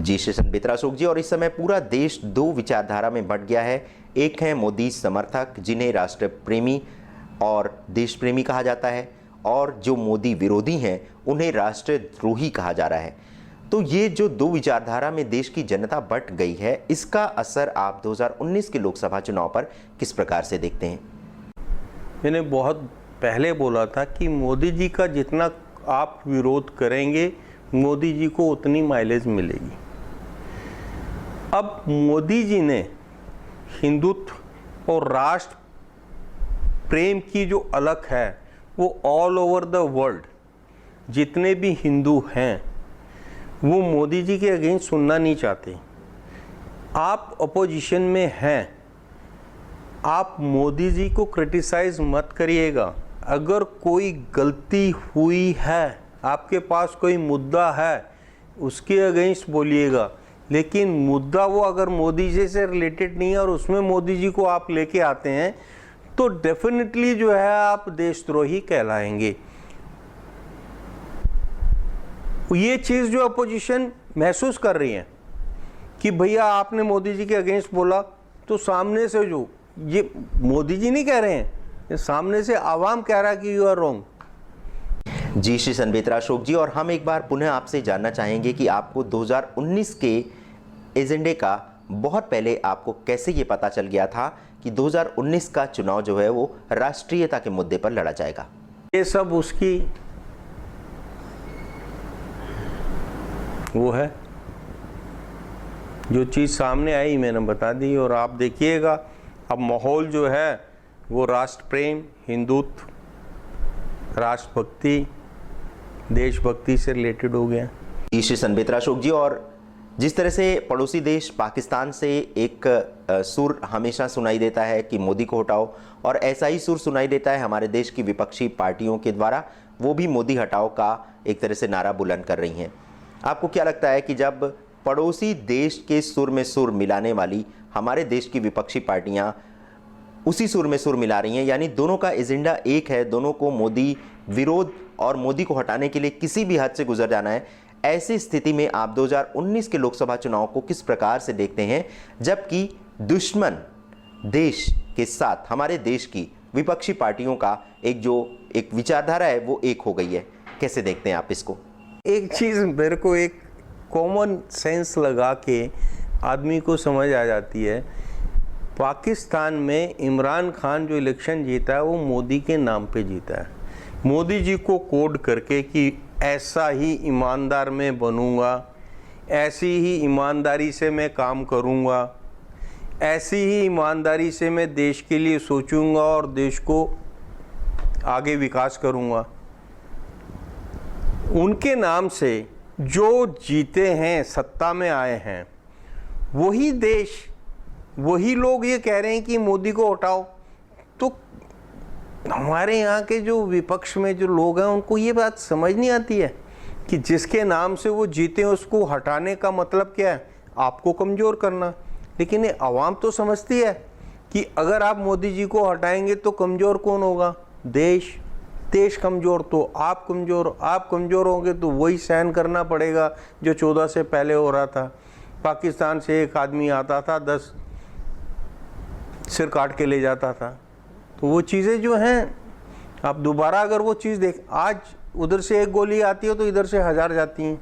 जी शेषन बेतरा अशोक जी, और इस समय पूरा देश दो विचारधारा में बंट गया है। एक है मोदी समर्थक जिन्हें राष्ट्र प्रेमी और देश प्रेमी कहा जाता है, और जो मोदी विरोधी हैं उन्हें राष्ट्रद्रोही कहा जा रहा है। तो ये जो दो विचारधारा में देश की जनता बंट गई है, इसका असर आप 2019 के लोकसभा चुनाव पर किस प्रकार से देखते हैं? मैंने बहुत पहले बोला था कि मोदी जी का जितना आप विरोध करेंगे मोदी जी को उतनी माइलेज मिलेगी। अब मोदी जी ने हिंदुत्व और राष्ट्र प्रेम की जो अलख है वो ऑल ओवर द वर्ल्ड जितने भी हिंदू हैं वो मोदी जी के अगेंस्ट सुनना नहीं चाहते। आप अपोजिशन में हैं, आप मोदी जी को क्रिटिसाइज मत करिएगा। अगर कोई गलती हुई है, आपके पास कोई मुद्दा है, उसके अगेंस्ट बोलिएगा, लेकिन मुद्दा वो अगर मोदी जी से रिलेटेड नहीं है और उसमें मोदी जी को आप लेके आते हैं तो डेफिनेटली जो है आप देशद्रोही कहलाएंगे। ये चीज़ जो अपोजिशन महसूस कर रही है कि भैया आपने मोदी जी के अगेंस्ट बोला, तो सामने से जो ये मोदी जी नहीं कह रहे हैं, ये सामने से आवाम कह रहा है कि यू आर रॉन्ग। जी शेषन बेतरा अशोक जी, और हम एक बार पुनः आपसे जानना चाहेंगे कि आपको 2019 के एजेंडे का बहुत पहले आपको कैसे ये पता चल गया था कि 2019 का चुनाव जो है वो राष्ट्रीयता के मुद्दे पर लड़ा जाएगा? ये सब उसकी वो है जो चीज़ सामने आई मैंने बता दी, और आप देखिएगा अब माहौल जो है वो राष्ट्र प्रेम, हिंदुत्व, राष्ट्रभक्ति, देशभक्ति से रिलेटेड हो गया। जी शेषन बेतरा अशोक जी, और जिस तरह से पड़ोसी देश पाकिस्तान से एक सुर हमेशा सुनाई देता है कि मोदी को हटाओ, और ऐसा ही सुर सुनाई देता है हमारे देश की विपक्षी पार्टियों के द्वारा, वो भी मोदी हटाओ का एक तरह से नारा बुलंद कर रही हैं। आपको क्या लगता है कि जब पड़ोसी देश के सुर में सुर मिलाने वाली हमारे देश की विपक्षी पार्टियां उसी सुर में सुर मिला रही हैं, यानी दोनों का एजेंडा एक है, दोनों को मोदी विरोध और मोदी को हटाने के लिए किसी भी हद से गुजर जाना है, ऐसी स्थिति में आप 2019 के लोकसभा चुनाव को किस प्रकार से देखते हैं, जबकि दुश्मन देश के साथ हमारे देश की विपक्षी पार्टियों का एक विचारधारा है वो एक हो गई है? कैसे देखते हैं आप इसको? एक चीज़ मेरे को एक कॉमन सेंस लगा के आदमी को समझ आ जाती है। पाकिस्तान में इमरान खान जो इलेक्शन जीता है वो मोदी के नाम पे जीता है। मोदी जी को कोड करके कि ऐसा ही ईमानदार मैं बनूंगा, ऐसी ही ईमानदारी से मैं काम करूंगा, ऐसी ही ईमानदारी से मैं देश के लिए सोचूंगा और देश को आगे विकास करूंगा। उनके नाम से जो जीते हैं, सत्ता में आए हैं, वही देश, वही लोग ये कह रहे हैं कि मोदी को हटाओ। तो हमारे यहाँ के जो विपक्ष में जो लोग हैं उनको ये बात समझ नहीं आती है कि जिसके नाम से वो जीते उसको हटाने का मतलब क्या है? आपको कमज़ोर करना। लेकिन ये आवाम तो समझती है कि अगर आप मोदी जी को हटाएंगे तो कमज़ोर कौन होगा? देश। देश कमज़ोर तो आप कमज़ोर, आप कमज़ोर होंगे तो वही सहन करना पड़ेगा जो 14 से पहले हो रहा था। पाकिस्तान से एक आदमी आता था, 10 सिर काट के ले जाता था। तो वो चीज़ें जो हैं, आप दोबारा अगर वो चीज़ देख, आज उधर से एक गोली आती है तो इधर से 1000 जाती हैं।